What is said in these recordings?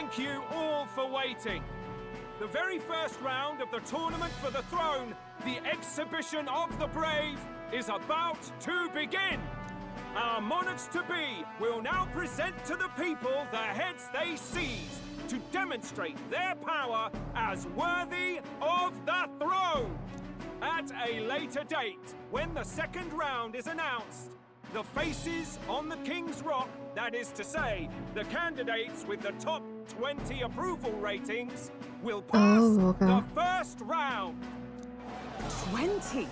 Thank you all for waiting. The very first round of the tournament for the throne, the exhibition of the brave, is about to begin. Our monarchs-to-be will now present to the people the heads they seized to demonstrate their power as worthy of the throne. At a later date, when the second round is announced, the faces on the King's Rock, that is to say, the candidates with the top 20 approval ratings, will pass the first round. 20?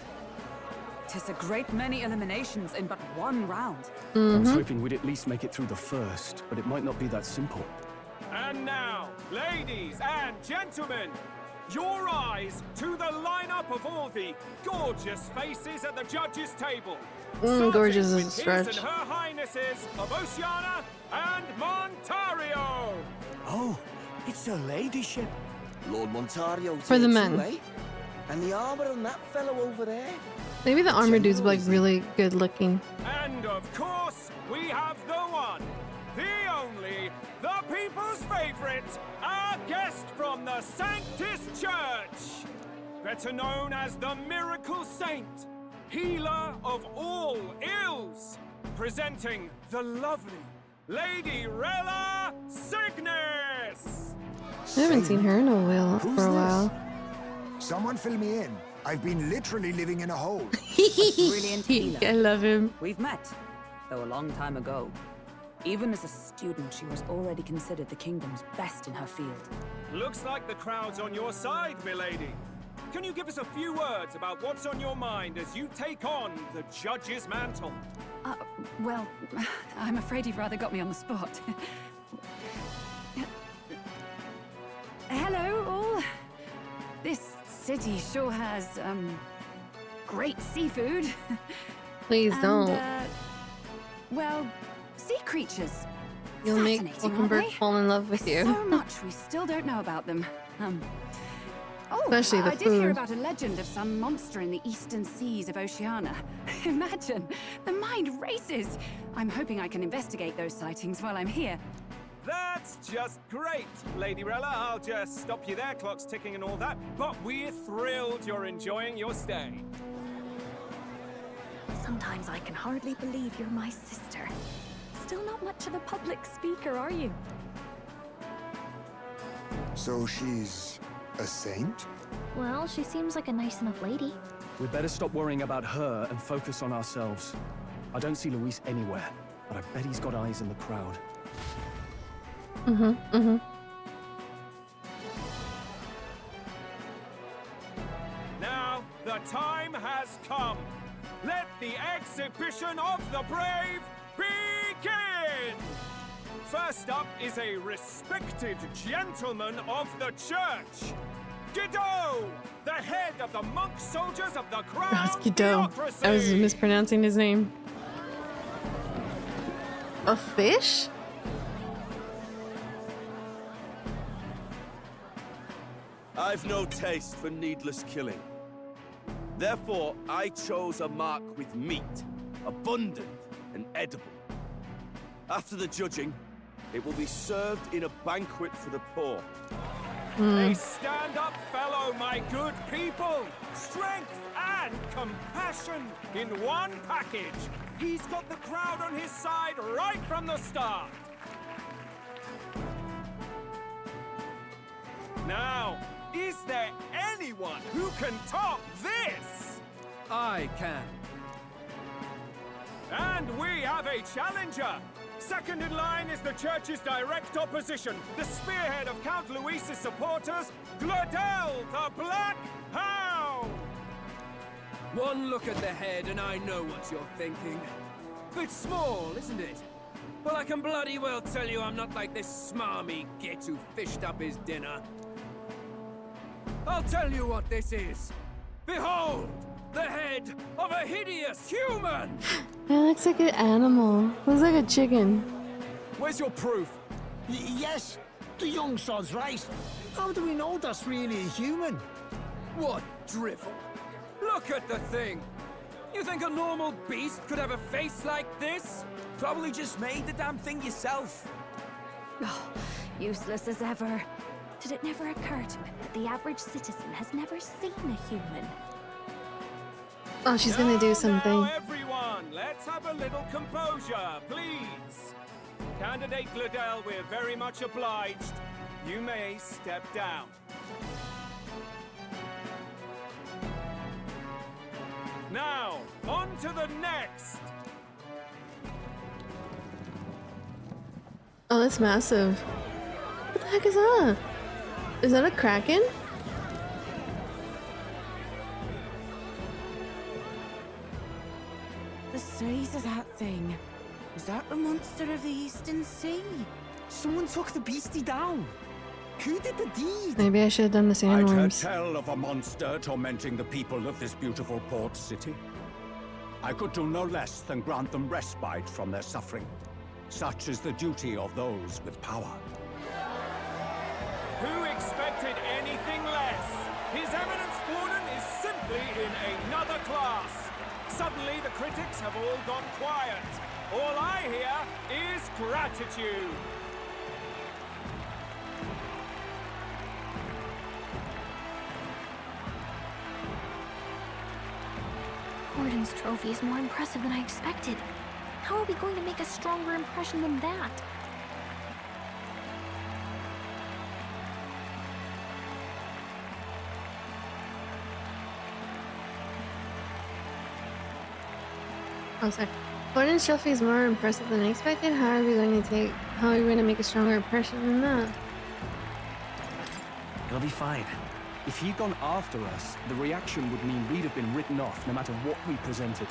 'Tis a great many eliminations in but one round. I was hoping we'd at least make it through the first, but it might not be that simple. And now, ladies and gentlemen, your eyes to the lineup of all the gorgeous faces at the judges' table. Gorgeous is a His stretch. and Her Highnesses of Oceana and Montario. Oh, it's a ladyship. Lord Montario. For the men. And the armor on that fellow over there. Maybe the armor dude's like really good looking. And of course, we have the one, the only, the people's favorite, our guest from the Sanctus Church. Better known as the Miracle Saint, healer of all ills. Presenting the lovely Lady Rella Cygnus. I haven't seen her in a while. Someone fill me in. I've been literally living in a hole. Brilliant healer. I love him. We've met, though a long time ago. Even as a student, she was already considered the kingdom's best in her field. Looks like the crowd's on your side, milady. Can you give us a few words about what's on your mind as you take on the judge's mantle? Well, I'm afraid you've rather got me on the spot. Hello, all. This city sure has, great seafood. Please don't. Well, sea creatures. You'll make Fascinating, Mockingbird aren't they? fall in love with you. So much we still don't know about them. Especially the I did hear food. about a legend of some monster in the eastern seas of Oceana. Imagine, the mind races. I'm hoping I can investigate those sightings while I'm here. That's just great, Lady Rella. I'll just stop you there, clock's ticking and all that. But we're thrilled you're enjoying your stay. Sometimes I can hardly believe you're my sister. Still not much of a public speaker, are you? So she's a saint? Well, she seems like a nice enough lady. We'd better stop worrying about her and focus on ourselves. I don't see Luis anywhere, but I bet he's got eyes in the crowd. Now, the time has come. Let the exhibition of the brave begin! First up is a respected gentleman of the church. Guido, the head of the monk soldiers of the Crown That's Guido. Theocracy. I was mispronouncing his name. A fish? I've no taste for needless killing. Therefore, I chose a mark with meat, abundant and edible. After the judging, it will be served in a banquet for the poor. A stand-up fellow, my good people. Strength and compassion in one package. He's got the crowd on his side right from the start. Now, is there anyone who can top this? I can. And we have a challenger. Second in line is the church's direct opposition, the spearhead of Count Luis's supporters, Gladel the Black Hound. One look at the head and I know what you're thinking. Bit small, isn't it? Well, I can bloody well tell you I'm not like this smarmy git who fished up his dinner. I'll tell you what this is. Behold, the head of a hideous human! It looks like an animal. Looks like a chicken. Where's your proof? Yes, the young sod's right. How do we know that's really a human? What drivel? Look at the thing! You think a normal beast could have a face like this? Probably just made the damn thing yourself. Oh, Useless as ever. Did it never occur to him that the average citizen has never seen a human? Oh, she's gonna do Now, something. everyone, let's have a little composure, please. Candidate Gladell, we're very much obliged. You may step down. Now, on to the next. Oh, that's massive. What the heck is that? Is that a kraken? The size of that thing. Is that the monster of the Eastern Sea? Someone took the beastie down. Who did the deed? Maybe I should have done the I'd heard sandworms. tell of a monster tormenting the people of this beautiful port city. I could do no less than grant them respite from their suffering. Such is the duty of those with power. Who expected anything less? His Eminence Forden is simply in another class. Suddenly the critics have all gone quiet. All I hear is gratitude. Forden's trophy is more impressive than I expected. How are we going to make a stronger impression than that? Oh, sorry. Fordon's trophy is more impressive than I expected. How are we going to make a stronger impression than that? It'll be fine. If he'd gone after us, the reaction would mean we'd have been written off no matter what we presented.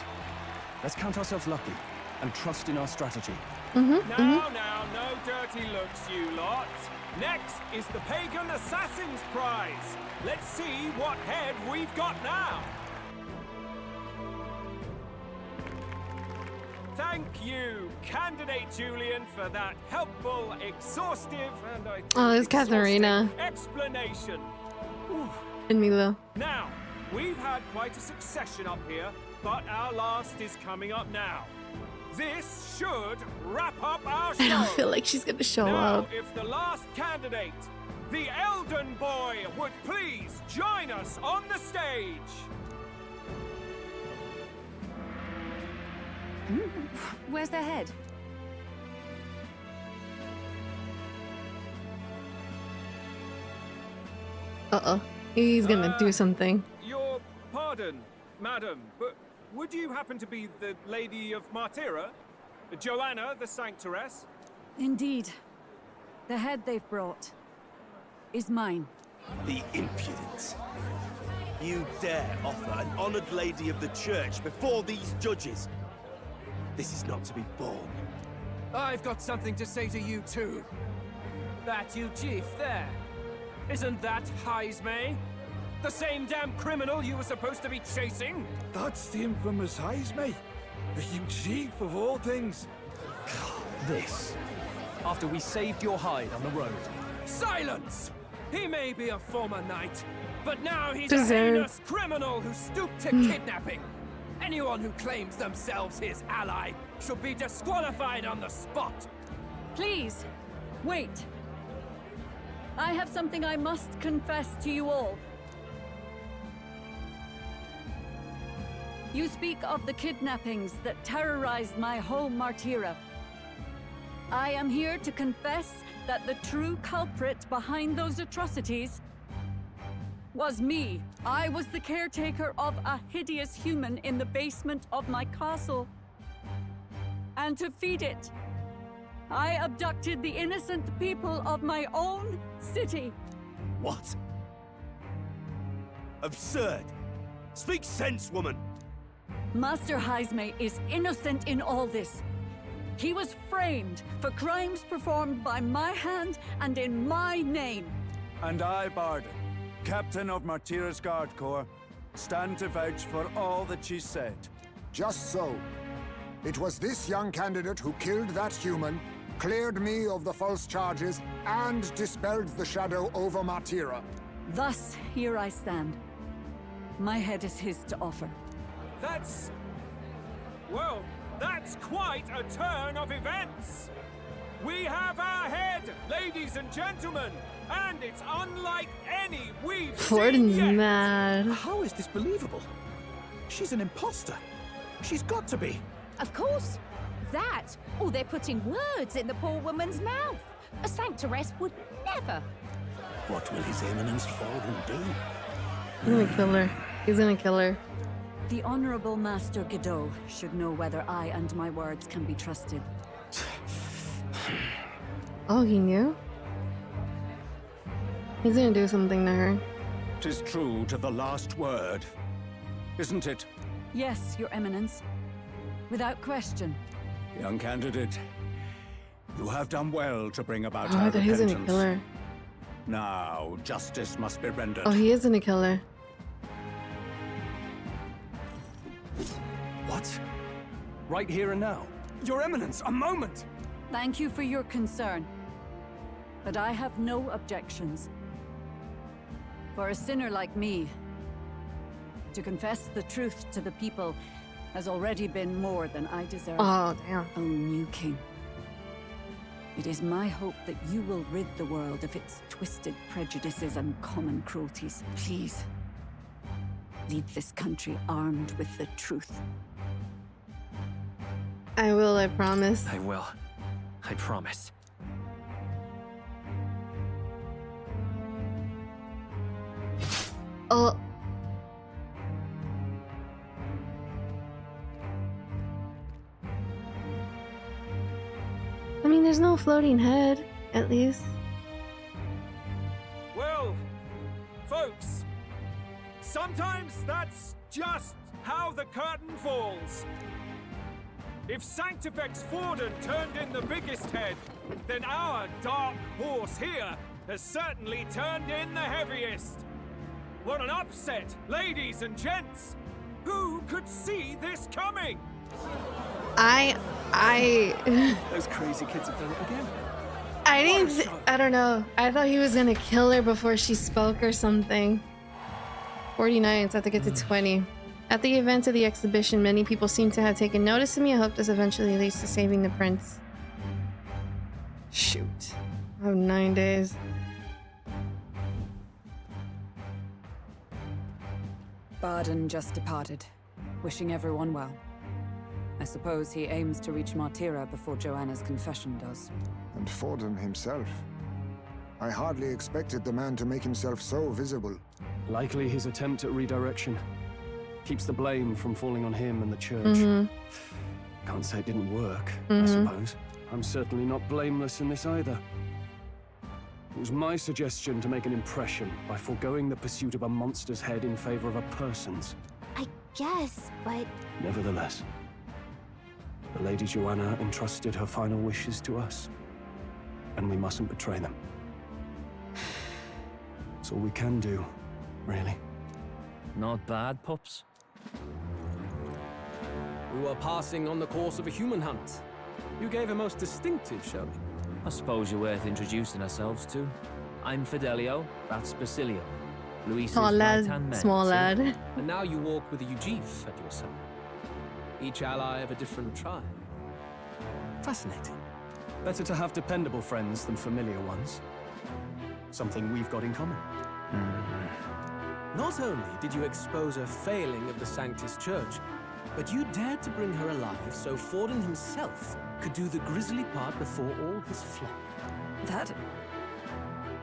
Let's count ourselves lucky and trust in our strategy. Now, no dirty looks, you lot. Next is the Pagan Assassin's Prize. Let's see what head we've got now. Thank you, Candidate Julian, for that helpful, exhaustive, and I think Oh, it's Katharina. explanation. And Milo. Now, we've had quite a succession up here, but our last is coming up now. This should wrap up our show. I don't feel like she's gonna show Now, up. if the last candidate, the Elden Boy, would please join us on the stage. Where's their head? Uh-oh. He's gonna do something. Your pardon, madam, but would you happen to be the Lady of Martyra? Joanna, the Sanctoress? Indeed. The head they've brought is mine. The impudence. You dare offer an honored lady of the church before these judges? This is not to be borne. I've got something to say to you too. That you chief there. Isn't that Heismay? The same damn criminal you were supposed to be chasing? That's the infamous Heismay. The huge chief of all things. This. After we saved your hide on the road. Silence! He may be a former knight, but now he's Deserved. a heinous criminal who stooped to kidnapping. Anyone who claims themselves his ally should be disqualified on the spot. Please, wait. I have something I must confess to you all. You speak of the kidnappings that terrorized my home, Martyra. I am here to confess that the true culprit behind those atrocities was me. I was the caretaker of a hideous human in the basement of my castle. And to feed it, I abducted the innocent people of my own city. What? Absurd. Speak sense, woman. Master Heismay is innocent in all this. He was framed for crimes performed by my hand and in my name. And I, Barden, captain of Martyra's Guard Corps, stand to vouch for all that she said. Just so. It was this young candidate who killed that human, cleared me of the false charges, and dispelled the shadow over Martyra. Thus, here I stand. My head is his to offer. Well, that's quite a turn of events. We have our head, ladies and gentlemen, and it's unlike any we've Forden's seen yet. mad. How is this believable? She's an imposter. She's got to be. Of course. That, or they're putting words in the poor woman's mouth. A sanctoress would never. What will His Eminence Forden do? He's gonna kill her. He's gonna kill her. The Honorable Master Godot should know whether I and my words can be trusted. Oh, he knew? He's gonna do something to her. 'Tis true to the last word, isn't it? Yes, Your Eminence. Without question. Young candidate, you have done well to bring about Oh, her I thought he was gonna repentance. kill her. Now, justice must be rendered. Oh, he is gonna kill her. What? Right here and now? Your Eminence, a moment! Thank you for your concern. But I have no objections. For a sinner like me, to confess the truth to the people has already been more than I deserve. Oh, damn. O new king. It is my hope that you will rid the world of its twisted prejudices and common cruelties. Please, lead this country armed with the truth. I will, I promise. I will. I promise. Oh. I mean, there's no floating head, at least. Well, folks, sometimes that's just how the curtain falls. If Sanctifex Forden turned in the biggest head, then our dark horse here has certainly turned in the heaviest. What an upset, ladies and gents! Who could see this coming? Those crazy kids have done it again. I don't know. I thought he was gonna kill her before she spoke or something. 49, so I have to get to 20. At the event of the exhibition, many people seem to have taken notice of me. I hope this eventually leads to saving the prince. Shoot. I have 9 days. Forden just departed, wishing everyone well. I suppose he aims to reach Martira before Joanna's confession does. And Forden himself. I hardly expected the man to make himself so visible. Likely his attempt at redirection. Keeps the blame from falling on him and the church. Can't say it didn't work, I suppose. I'm certainly not blameless in this either. It was my suggestion to make an impression by foregoing the pursuit of a monster's head in favor of a person's. I guess, but... Nevertheless, the Lady Joanna entrusted her final wishes to us, and we mustn't betray them. It's all we can do, really. Not bad, pups. We were passing on the course of a human hunt. You gave a most distinctive showing. I suppose you're worth introducing ourselves to. I'm Fidelio, that's Basilio. Luis's Tall lad, right-hand man, small see? lad. And now you walk with a Ujif at your side. Each ally of a different tribe. Fascinating. Better to have dependable friends than familiar ones. Something we've got in common. Not only did you expose a failing of the Sanctus Church, but you dared to bring her alive so Forden himself could do the grisly part before all his flock. That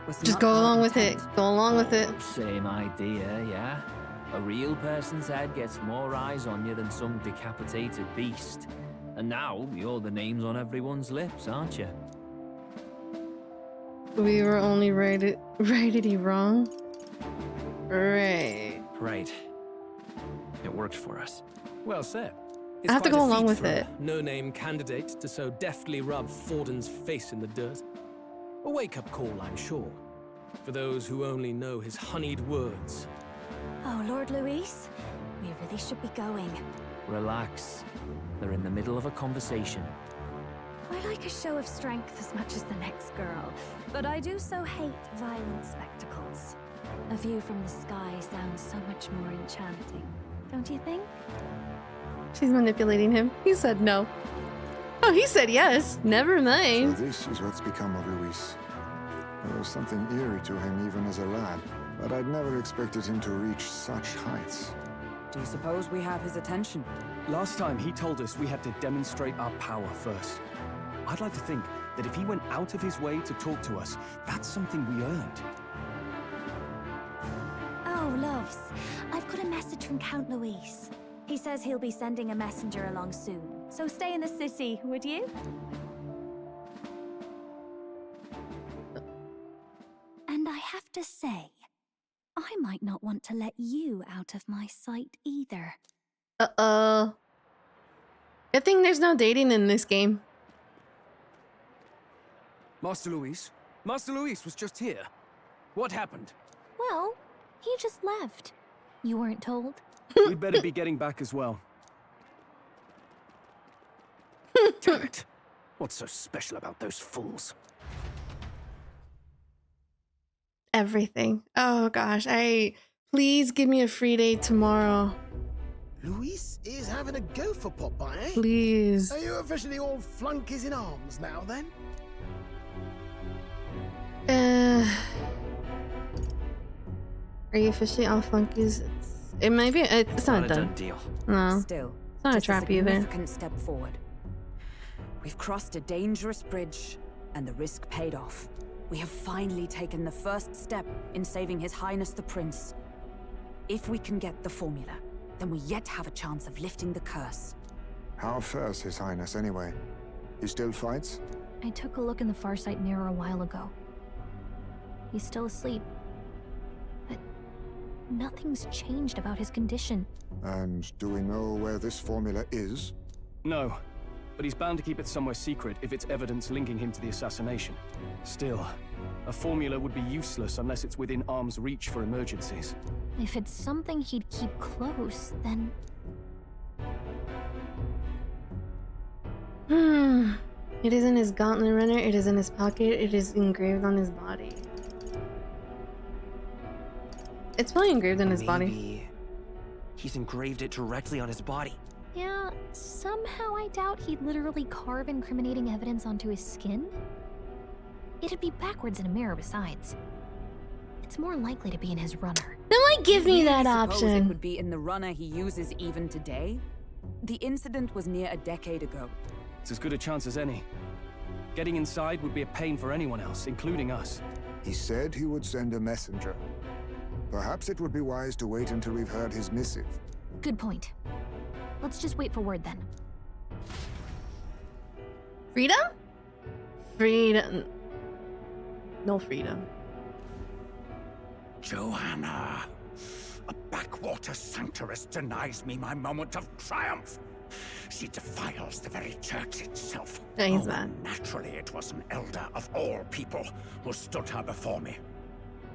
was Just not go our along with it. intent. Go along with it. Same idea, yeah. A real person's head gets more eyes on you than some decapitated beast. And now, you're the names on everyone's lips, aren't you? We were only righted wrong. Right. Right. It worked for us. Well said. I have to quite go a along feat with for a it. no-name candidate to so deftly rub Forden's face in the dirt. A wake-up call, I'm sure, for those who only know his honeyed words. Oh, Lord Luis, we really should be going. Relax. They're in the middle of a conversation. I like a show of strength as much as the next girl, but I do so hate violent spectacles. A view from the sky sounds so much more enchanting, don't you think? She's manipulating him. He said no. Oh, he said yes. Never mind. So this is what's become of Luis. There was something eerie to him even as a lad, but I'd never expected him to reach such heights. Do you suppose we have his attention? Last time he told us we had to demonstrate our power first. I'd like to think that if he went out of his way to talk to us, that's something we earned. Oh, loves. I've got a message from Count Luis. He says he'll be sending a messenger along soon. So stay in the city, would you? And I have to say, I might not want to let you out of my sight either. Uh-oh. Good thing there's no dating in this game. Master Luis? Master Luis was just here. What happened? Well, he just left. You weren't told? We'd better be getting back as well. Damn it. What's so special about those fools? Everything. Oh gosh, please give me a free day tomorrow. Luis is having a go for Popeye, eh? Please. Are you officially all flunkies in arms now, then? Are you officially all flunkies? It might be. It's not a done. done deal. No. Still, it's not a trap either. Significant step forward. We've crossed a dangerous bridge, and the risk paid off. We have finally taken the first step in saving His Highness the Prince. If we can get the formula, then we yet have a chance of lifting the curse. How fares His Highness, anyway? He still fights? I took a look in the Farsight mirror a while ago. He's still asleep. But nothing's changed about his condition. And do we know where this formula is? No, but he's bound to keep it somewhere secret if it's evidence linking him to the assassination. Still, a formula would be useless unless it's within arm's reach for emergencies. If it's something he'd keep close, then... It is in his gauntlet runner, it is in his pocket, it is engraved on his body. It's probably engraved in his body. He's engraved it directly on his body. Yeah, somehow I doubt he'd literally carve incriminating evidence onto his skin. It'd be backwards in a mirror besides. It's more likely to be in his runner. Then why give me that Suppose it option? would be in the runner he uses even today? The incident was near a decade ago. It's as good a chance as any. Getting inside would be a pain for anyone else, including us. He said he would send a messenger. Perhaps it would be wise to wait until we've heard his missive. Good point. Let's just wait for word then. Freedom? Freedom. No freedom. Joanna, a backwater sanctuarist denies me my moment of triumph. She defiles the very church itself. No, he's mad. Naturally, it was an elder of all people who stood her before me.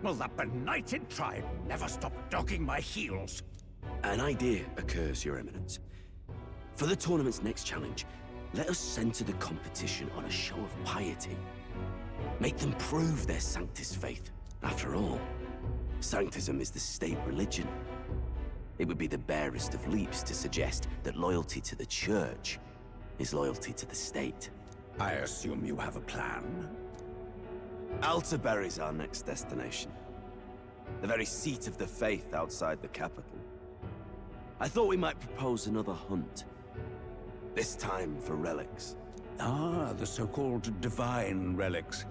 Will that benighted tribe never stop dogging my heels? An idea occurs, Your Eminence. For the tournament's next challenge, let us center the competition on a show of piety. Make them prove their Sanctus faith. After all, Sanctism is the state religion. It would be the barest of leaps to suggest that loyalty to the church is loyalty to the state. I assume you have a plan? Altaberry's our next destination. The very seat of the faith outside the capital. I thought we might propose another hunt. This time for relics. Ah, the so-called divine relics.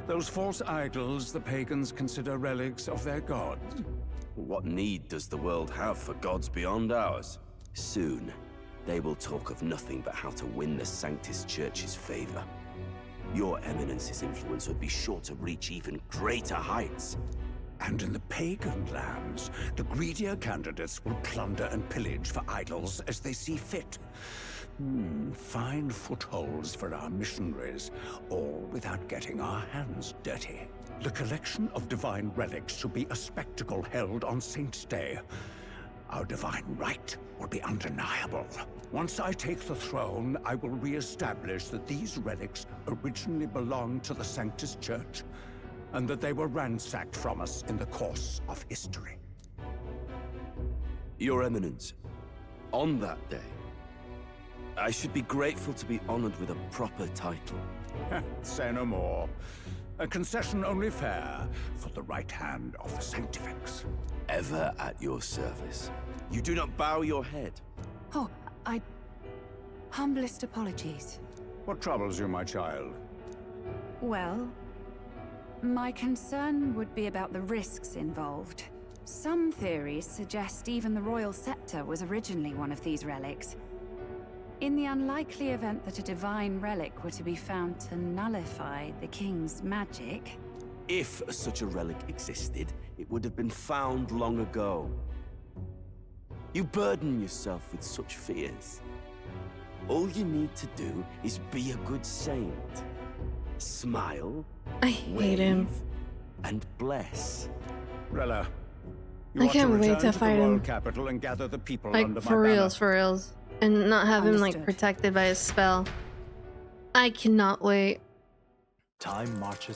Those false idols the pagans consider relics of their gods. What need does the world have for gods beyond ours? Soon, they will talk of nothing but how to win the Sanctus Church's favor. Your Eminence's influence would be sure to reach even greater heights. And in the pagan lands, the greedier candidates will plunder and pillage for idols as they see fit. Fine footholds for our missionaries, all without getting our hands dirty. The collection of divine relics should be a spectacle held on Saint's Day. Our divine right will be undeniable. Once I take the throne, I will re-establish that these relics originally belonged to the Sanctus Church, and that they were ransacked from us in the course of history. Your Eminence, on that day, I should be grateful to be honored with a proper title. Say no more. A concession only fair for the right hand of the Sanctifex. Ever at your service. You do not bow your head. Oh, humblest apologies. What troubles you, my child? Well, my concern would be about the risks involved. Some theories suggest even the royal scepter was originally one of these relics. In the unlikely event that a divine relic were to be found to nullify the king's magic... If such a relic existed, it would have been found long ago. You burden yourself with such fears. All you need to do is be a good saint. Smile, I hate him, and bless. Rella, I can't wait to fight him. Capital and gather the people Like, under for my reals, and not have him like protected by a spell. I cannot wait. Time marches